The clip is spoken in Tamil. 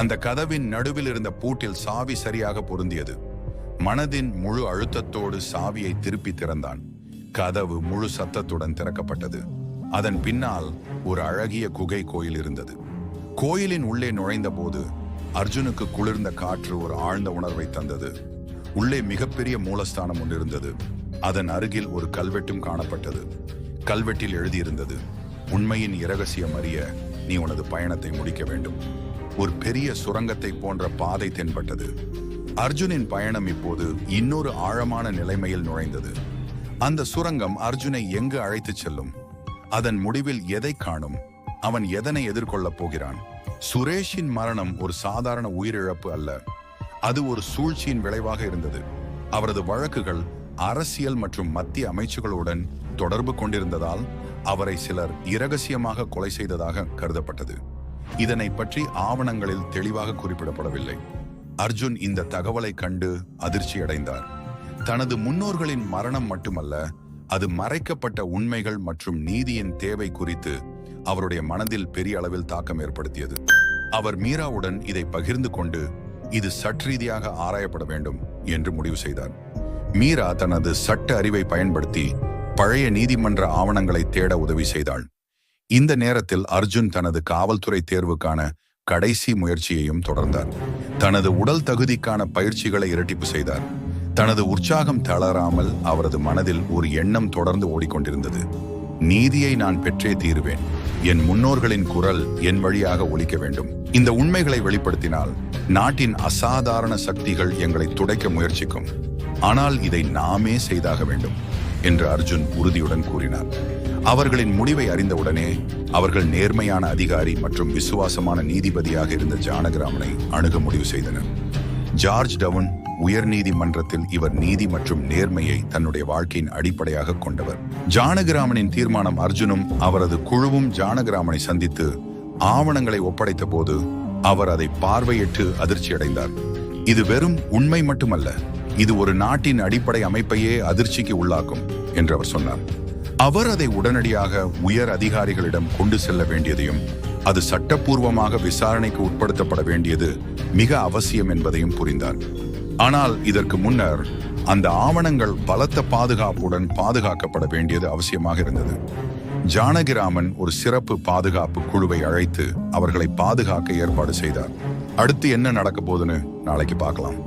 அந்த கதவின் நடுவில் இருந்த பூட்டில் சாவி சரியாக பொருந்தியது. மனதின் முழு அழுத்தத்தோடு சாவியை திருப்பி திறந்தான். கதவு முழு சத்தத்துடன் திறக்கப்பட்டது. அதன் பின்னால் ஒரு அழகிய குகை கோயில் இருந்தது. கோயிலின் உள்ளே நுழைந்த போது அர்ஜுனுக்கு குளிர்ந்த காற்று ஒரு ஆழ்ந்த உணர்வை தந்தது. உள்ளே மிகப்பெரிய மூலஸ்தானம் ஒன்று இருந்தது. அதன் அருகில் ஒரு கல்வெட்டும் காணப்பட்டது. கல்வெட்டில் எழுதியிருந்தது, உண்மையின் இரகசியம் அறிய நீ உனது பயணத்தை முடிக்க வேண்டும். ஒரு பெரிய சுரங்கத்தை போன்ற பாதை தென்பட்டது. அர்ஜுனின் பயணம் இப்போது இன்னொரு ஆழமான நிலைமையில் நுழைந்தது. அந்த சுரங்கம் அர்ஜுனை எங்கு அழைத்துச் செல்லும்? அதன் முடிவில் எதை காணும்? அவன் எதனை எதிர்கொள்ளப் போகிறான்? சுரேஷின் மரணம் ஒரு சாதாரண உயிரிழப்பு அல்ல, அது ஒரு சூழ்ச்சியின் விளைவாக இருந்தது. அவரது வழக்குகள் அரசியல் மற்றும் மத்திய அமைச்சுகளுடன் தொடர்பு கொண்டிருந்ததால் அவரை சிலர் இரகசியமாக கொலை செய்ததாக கருதப்பட்டது. இதனை பற்றி ஆவணங்களில் தெளிவாக குறிப்பிடப்படவில்லை. அர்ஜுன் இந்த தகவலை கண்டு அதிர்ச்சியடைந்தார். தனது முன்னோர்களின் மரணம் மட்டுமல்ல, அது மறைக்கப்பட்ட உண்மைகள் மற்றும் நீதியின் தேவை குறித்து அவருடைய மனதில் பெரிய அளவில் தாக்கம் ஏற்படுத்தியது. அவர் மீராவுடன் இதை பகிர்ந்து கொண்டு இது சட்டரீதியாக ஆராயப்பட வேண்டும் என்று முடிவு செய்தார். மீரா தனது சட்ட அறிவை பயன்படுத்தி பழைய நீதிமன்ற ஆவணங்களை தேட உதவி செய்தாள். இந்த நேரத்தில் அர்ஜுன் தனது காவல்துறை தேர்வுக்கான கடைசி முயற்சியையும் தொடர்ந்தார். தனது உடல் தகுதிக்கான பயிற்சிகளை இரட்டிப்பு செய்தார். தனது உற்சாகம் தளராமல் அவரது மனதில் ஒரு எண்ணம் தொடர்ந்து ஓடிக்கொண்டிருந்தது. நீதியை நான் பெற்றே தீருவேன். என் முன்னோர்களின் குரல் என் வழியாக ஒலிக்க வேண்டும். இந்த உண்மைகளை வெளிப்படுத்தினால் நாட்டின் அசாதாரண சக்திகள் எங்களை துடைக்க முயற்சிக்கும். ஆனால் இதை நாமே செய்தாக வேண்டும் என்று அர்ஜுன் உறுதியுடன் கூறினார். அவர்களின் முடிவை அறிந்தவுடனே அவர்கள் நேர்மையான அதிகாரி மற்றும் விசுவாசமான நீதிபதியாக இருந்த ஜானகிராமனை அணுக முடிவு செய்தனர். ஜார்ஜ் டவுன் உயர் நீதிமன்றத்தில் இவர் நீதி மற்றும் நேர்மையை தன்னுடைய வாழ்க்கையின் அடிப்படையாக கொண்டவர். ஜானகிராமனின் தீர்மானம் அர்ஜுனும் அவரது குழுவும் ஜானகிராமனை சந்தித்து ஆவணங்களை ஒப்படைத்த போது அவர் அதை பார்வையிட்டு அதிர்ச்சியடைந்தார். இது வெறும் உண்மை மட்டுமல்ல, இது ஒரு நாட்டின் அடிப்படை அமைப்பையே அதிர்ச்சிக்கு உள்ளாக்கும் என்று அவர் சொன்னார். அவர் அதை உடனடியாக உயர் அதிகாரிகளிடம் கொண்டு செல்ல வேண்டியதையும் அது சட்டப்பூர்வமாக விசாரணைக்கு உட்படுத்தப்பட வேண்டியது மிக அவசியம் என்பதையும் புரிந்தார். ஆனால் இதற்கு முன்னர் அந்த ஆவணங்கள் பலத்த பாதுகாப்புடன் பாதுகாக்கப்பட வேண்டியது அவசியமாக இருந்தது. ஜானகிராமன் ஒரு சிறப்பு பாதுகாப்பு குழுவை அழைத்து அவர்களை பாதுகாக்க ஏற்பாடு செய்தார். அடுத்து என்ன நடக்க போகுதுன்னு நாளைக்கு பார்க்கலாம்.